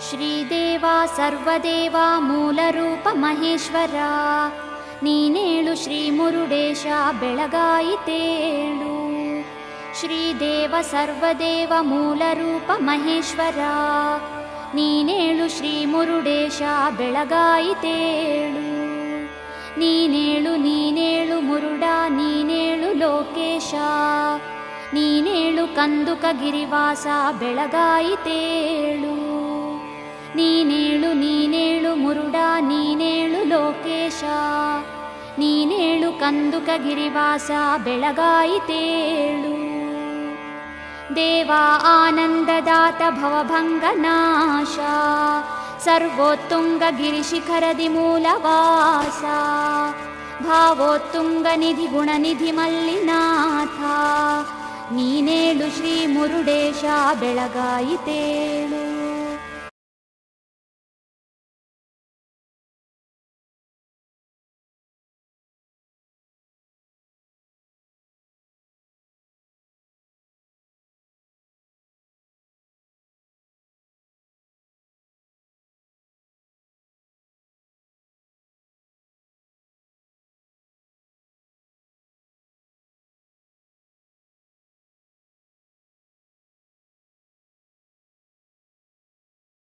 Sridev ಸರ್ವದೇವ ಮೂಲರೂಪ Maheshwara ನೀನೇಳು Shri Murudesha ಬೆಳಗಾಯಿತೇಳು. Sridev ಸರ್ವದೇವ ಮೂಲರೂಪ Maheshwara ನೀನೇಳು Shri Murudesha ಬೆಳಗಾಯಿತೇಳು. ನೀನೇಳು ನೀನೇಳು ಮುರುಡ ನೀನೇಳು Lokesha ನೀನೇಳು ಕಂದುಕ ಗಿರಿವಾಸ ಬೆಳಗಾಯಿತೇಳು. ನೀನೇಳು ನೀನೇಳು ಮುರುಡ ನೀನೇಳು Lokesha ನೀನೇಳು ಕಂದುಕ ಗಿರಿವಾಸ ಬೆಳಗಾಯಿತೇಳು. Deva ಆನಂದದಾತ ಭವಭಂಗನಾಶ ಸರ್ವೋತ್ತುಂಗ ಗಿರಿಶಿಖರದಿ ಮೂಲವಾಸ ಭಾವೋತ್ತುಂಗ Nidhi Gunanidhi Mallinatha ನೀನೇಳು Shri Murudesha ಬೆಳಗಾಯಿತೇಳು.